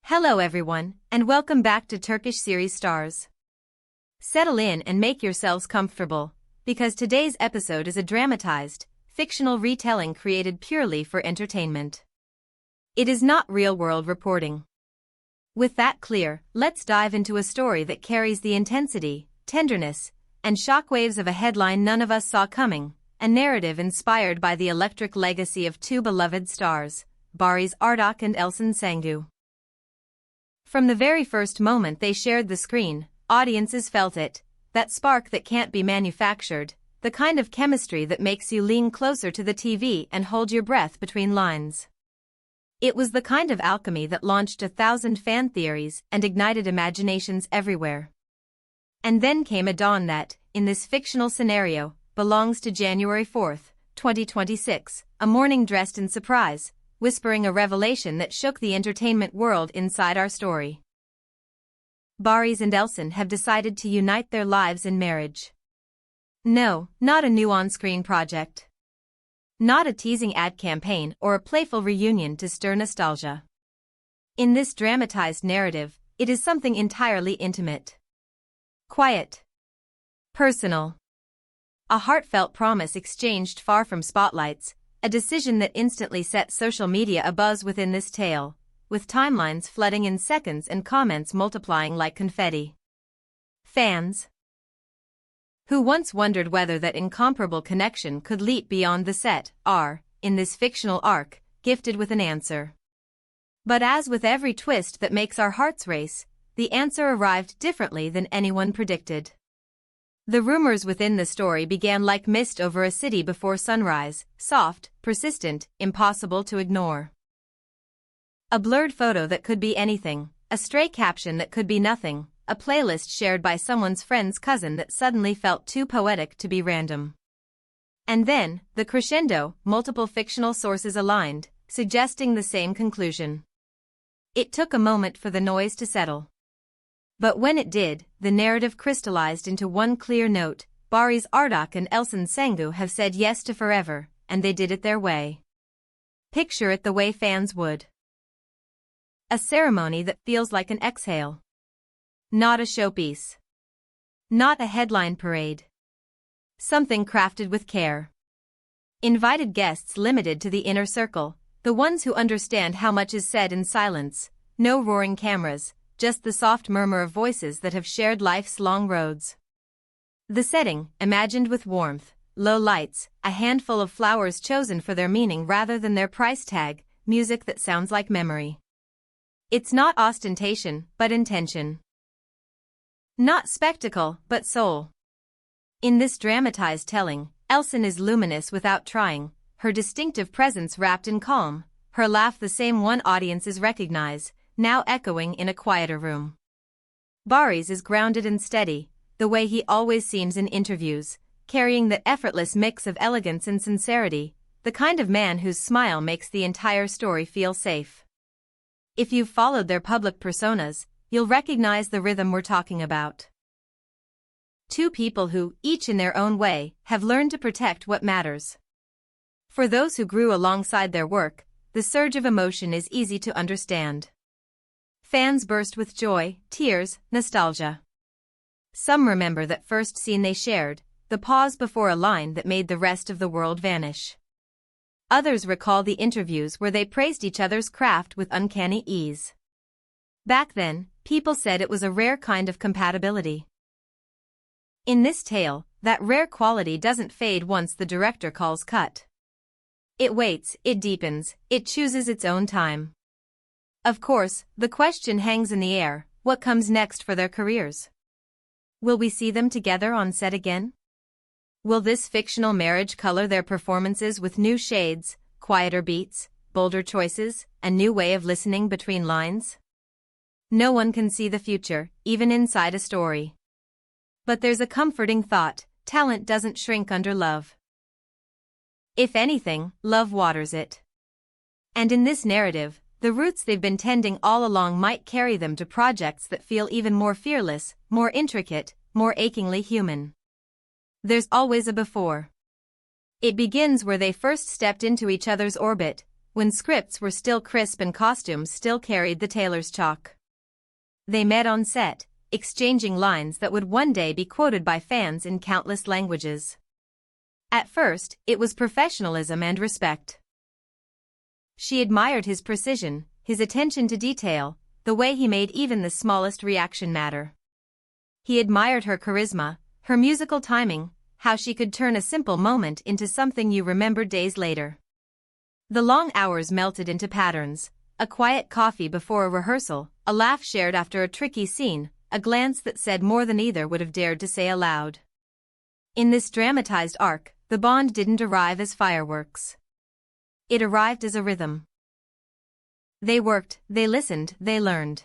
Hello everyone, and welcome back to Turkish series stars. Settle in and make yourselves comfortable, because today's episode is a dramatized, fictional retelling created purely for entertainment. It is not real-world reporting. With that clear, let's dive into a story that carries the intensity, tenderness, and shockwaves of a headline none of us saw coming, a narrative inspired by the electric legacy of two beloved stars, Barış Arduç and Elçin Sangu. From the very first moment they shared the screen, audiences felt it, that spark that can't be manufactured, the kind of chemistry that makes you lean closer to the TV and hold your breath between lines. It was the kind of alchemy that launched 1,000 fan theories and ignited imaginations everywhere. And then came a dawn that, in this fictional scenario, belongs to January 4th, 2026, a morning dressed in surprise, whispering a revelation that shook the entertainment world inside our story. Barış and Elçin have decided to unite their lives in marriage. No, not a new on-screen project. Not a teasing ad campaign or a playful reunion to stir nostalgia. In this dramatized narrative, it is something entirely intimate. Quiet. Personal. A heartfelt promise exchanged far from spotlights, a decision that instantly set social media abuzz within this tale, with timelines flooding in seconds and comments multiplying like confetti. Fans who once wondered whether that incomparable connection could leap beyond the set are, in this fictional arc, gifted with an answer. But as with every twist that makes our hearts race, the answer arrived differently than anyone predicted. The rumors within the story began like mist over a city before sunrise, soft, persistent, impossible to ignore. A blurred photo that could be anything, a stray caption that could be nothing, a playlist shared by someone's friend's cousin that suddenly felt too poetic to be random. And then, the crescendo, multiple fictional sources aligned, suggesting the same conclusion. It took a moment for the noise to settle. But when it did, the narrative crystallized into one clear note: Barış Arduç and Elçin Sangu have said yes to forever, and they did it their way. Picture it the way fans would. A ceremony that feels like an exhale. Not a showpiece. Not a headline parade. Something crafted with care. Invited guests limited to the inner circle, the ones who understand how much is said in silence, no roaring cameras, just the soft murmur of voices that have shared life's long roads. The setting, imagined with warmth, low lights, a handful of flowers chosen for their meaning rather than their price tag, music that sounds like memory. It's not ostentation, but intention. Not spectacle, but soul. In this dramatized telling, Elçin is luminous without trying, her distinctive presence wrapped in calm, her laugh the same one audiences recognize, now echoing in a quieter room. Barış is grounded and steady, the way he always seems in interviews, carrying that effortless mix of elegance and sincerity, the kind of man whose smile makes the entire story feel safe. If you've followed their public personas, you'll recognize the rhythm we're talking about. Two people who, each in their own way, have learned to protect what matters. For those who grew alongside their work, the surge of emotion is easy to understand. Fans burst with joy, tears, nostalgia. Some remember that first scene they shared, the pause before a line that made the rest of the world vanish. Others recall the interviews where they praised each other's craft with uncanny ease. Back then, people said it was a rare kind of compatibility. In this tale, that rare quality doesn't fade once the director calls cut. It waits, it deepens, it chooses its own time. Of course, the question hangs in the air: what comes next for their careers? Will we see them together on set again? Will this fictional marriage color their performances with new shades, quieter beats, bolder choices, a new way of listening between lines? No one can see the future, even inside a story. But there's a comforting thought: talent doesn't shrink under love. If anything, love waters it. And in this narrative, the roots they've been tending all along might carry them to projects that feel even more fearless, more intricate, more achingly human. There's always a before. It begins where they first stepped into each other's orbit, when scripts were still crisp and costumes still carried the tailor's chalk. They met on set, exchanging lines that would one day be quoted by fans in countless languages. At first, it was professionalism and respect. She admired his precision, his attention to detail, the way he made even the smallest reaction matter. He admired her charisma, her musical timing, how she could turn a simple moment into something you remembered days later. The long hours melted into patterns, a quiet coffee before a rehearsal, a laugh shared after a tricky scene, a glance that said more than either would have dared to say aloud. In this dramatized arc, the bond didn't arrive as fireworks. It arrived as a rhythm. They worked, they listened, they learned.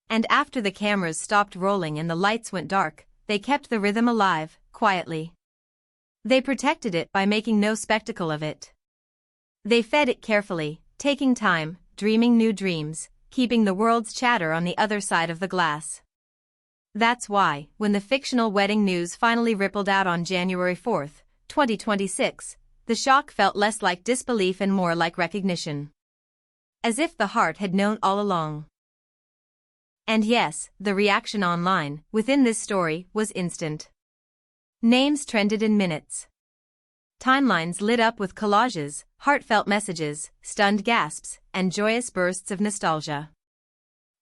And after the cameras stopped rolling and the lights went dark, they kept the rhythm alive, quietly. They protected it by making no spectacle of it. They fed it carefully, taking time, dreaming new dreams, keeping the world's chatter on the other side of the glass. That's why, when the fictional wedding news finally rippled out on January 4, 2026, the shock felt less like disbelief and more like recognition. As if the heart had known all along. And yes, the reaction online, within this story, was instant. Names trended in minutes. Timelines lit up with collages, heartfelt messages, stunned gasps, and joyous bursts of nostalgia.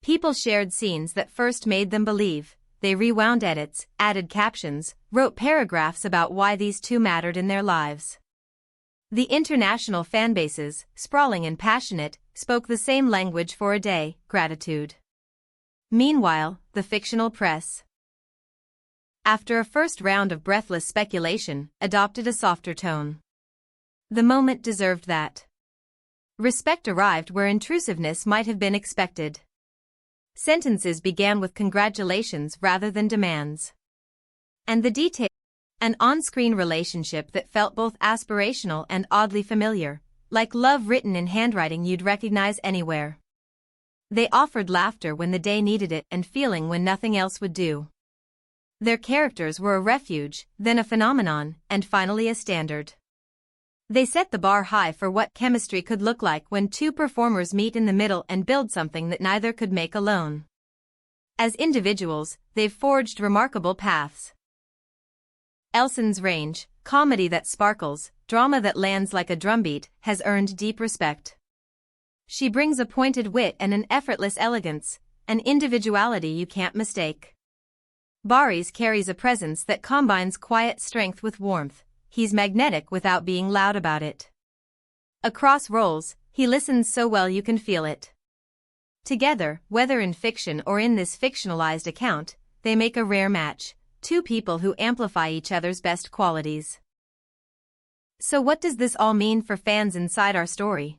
People shared scenes that first made them believe, they rewound edits, added captions, wrote paragraphs about why these two mattered in their lives. The international fanbases, sprawling and passionate, spoke the same language for a day, gratitude. Meanwhile, the fictional press, after a first round of breathless speculation, adopted a softer tone. The moment deserved that. Respect arrived where intrusiveness might have been expected. Sentences began with congratulations rather than demands. And the detail, an on-screen relationship that felt both aspirational and oddly familiar, like love written in handwriting you'd recognize anywhere. They offered laughter when the day needed it and feeling when nothing else would do. Their characters were a refuge, then a phenomenon, and finally a standard. They set the bar high for what chemistry could look like when two performers meet in the middle and build something that neither could make alone. As individuals, they've forged remarkable paths. Elçin's range, comedy that sparkles, drama that lands like a drumbeat, has earned deep respect. She brings a pointed wit and an effortless elegance, an individuality you can't mistake. Barış carries a presence that combines quiet strength with warmth. He's magnetic without being loud about it. Across roles, he listens so well you can feel it. Together, whether in fiction or in this fictionalized account, they make a rare match, two people who amplify each other's best qualities. So what does this all mean for fans inside our story?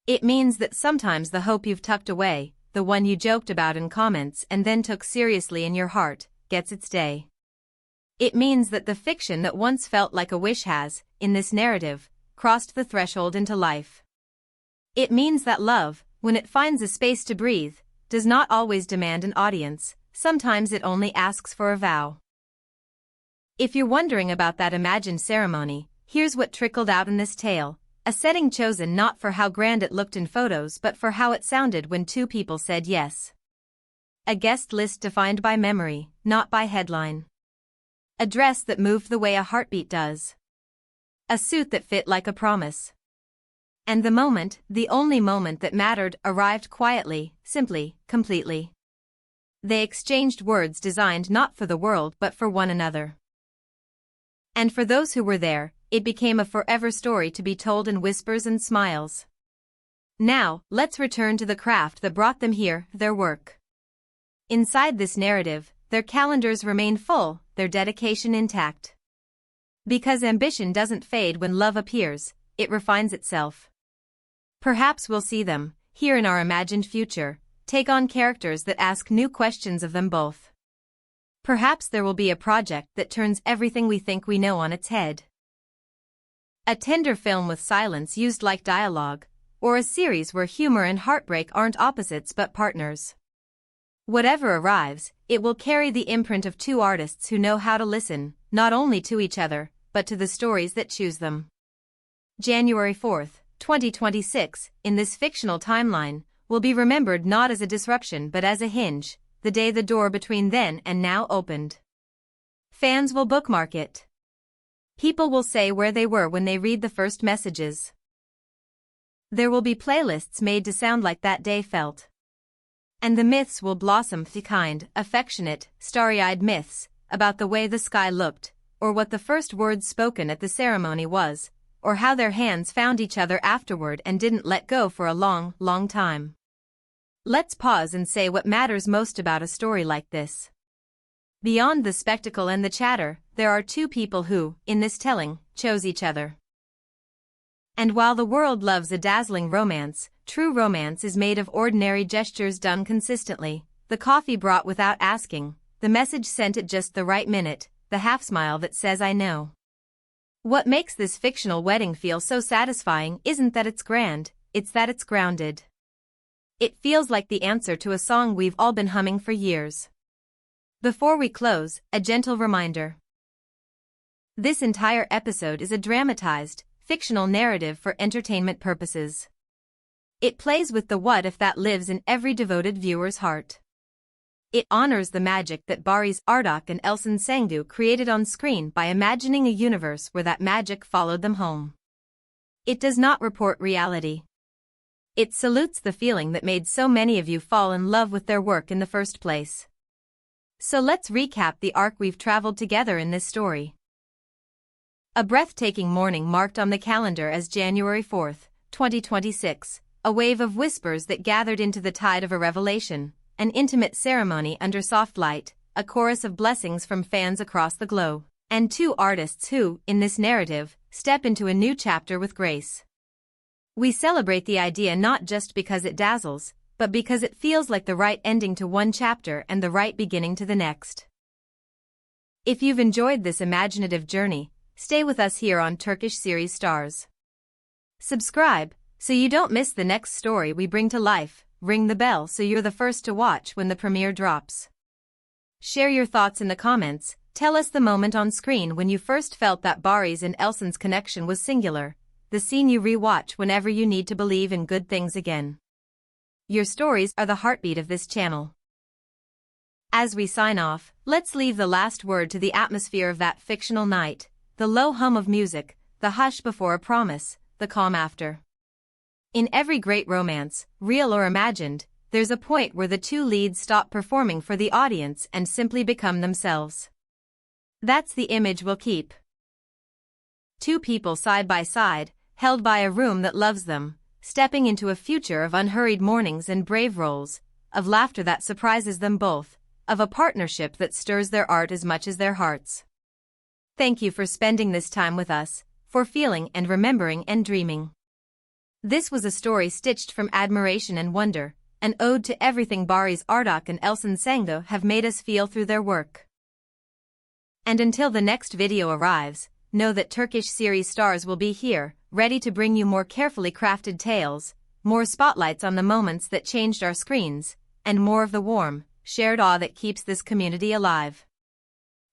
It means that sometimes the hope you've tucked away, the one you joked about in comments and then took seriously in your heart, gets its day. It means that the fiction that once felt like a wish has, in this narrative, crossed the threshold into life. It means that love, when it finds a space to breathe, does not always demand an audience, sometimes it only asks for a vow. If you're wondering about that imagined ceremony, here's what trickled out in this tale, a setting chosen not for how grand it looked in photos but for how it sounded when two people said yes. A guest list defined by memory, not by headline. A dress that moved the way a heartbeat does. A suit that fit like a promise. And the moment, the only moment that mattered, arrived quietly, simply, completely. They exchanged words designed not for the world but for one another. And for those who were there, it became a forever story to be told in whispers and smiles. Now, let's return to the craft that brought them here, their work. Inside this narrative, their calendars remain full, their dedication intact. Because ambition doesn't fade when love appears, it refines itself. Perhaps we'll see them, here in our imagined future, take on characters that ask new questions of them both. Perhaps there will be a project that turns everything we think we know on its head. A tender film with silence used like dialogue, or a series where humor and heartbreak aren't opposites but partners. Whatever arrives, it will carry the imprint of two artists who know how to listen, not only to each other, but to the stories that choose them. January 4th, 2026, in this fictional timeline, will be remembered not as a disruption but as a hinge, the day the door between then and now opened. Fans will bookmark it. People will say where they were when they read the first messages. There will be playlists made to sound like that day felt. And the myths will blossom, the kind, affectionate, starry-eyed myths, about the way the sky looked, or what the first words spoken at the ceremony was, or how their hands found each other afterward and didn't let go for a long, long time. Let's pause and say what matters most about a story like this. Beyond the spectacle and the chatter, there are two people who, in this telling, chose each other. And while the world loves a dazzling romance, true romance is made of ordinary gestures done consistently, the coffee brought without asking, the message sent at just the right minute, the half-smile that says I know. What makes this fictional wedding feel so satisfying isn't that it's grand, it's that it's grounded. It feels like the answer to a song we've all been humming for years. Before we close, a gentle reminder. This entire episode is a dramatized, fictional narrative for entertainment purposes. It plays with the what if that lives in every devoted viewer's heart. It honors the magic that Barış, Arduç and Elçin Sangu created on screen by imagining a universe where that magic followed them home. It does not report reality. It salutes the feeling that made so many of you fall in love with their work in the first place. So let's recap the arc we've traveled together in this story. A breathtaking morning marked on the calendar as January 4, 2026, a wave of whispers that gathered into the tide of a revelation, an intimate ceremony under soft light, a chorus of blessings from fans across the globe, and two artists who, in this narrative, step into a new chapter with grace. We celebrate the idea not just because it dazzles, but because it feels like the right ending to one chapter and the right beginning to the next. If you've enjoyed this imaginative journey, stay with us here on Turkish Series Stars. Subscribe, so you don't miss the next story we bring to life, ring the bell so you're the first to watch when the premiere drops. Share your thoughts in the comments, tell us the moment on screen when you first felt that Barış and Elçin's connection was singular, the scene you rewatch whenever you need to believe in good things again. Your stories are the heartbeat of this channel. As we sign off, let's leave the last word to the atmosphere of that fictional night, the low hum of music, the hush before a promise, the calm after. In every great romance, real or imagined, there's a point where the two leads stop performing for the audience and simply become themselves. That's the image we'll keep. Two people side by side, held by a room that loves them, stepping into a future of unhurried mornings and brave roles, of laughter that surprises them both, of a partnership that stirs their art as much as their hearts. Thank you for spending this time with us, for feeling and remembering and dreaming. This was a story stitched from admiration and wonder, an ode to everything Barış, Arduç and Elçin Sangu have made us feel through their work. And until the next video arrives, know that Turkish Series Stars will be here, ready to bring you more carefully crafted tales, more spotlights on the moments that changed our screens, and more of the warm, shared awe that keeps this community alive.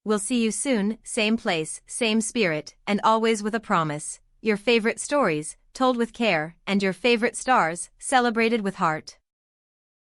We'll see you soon, same place, same spirit, and always with a promise. Your favorite stories, told with care, and your favorite stars, celebrated with heart.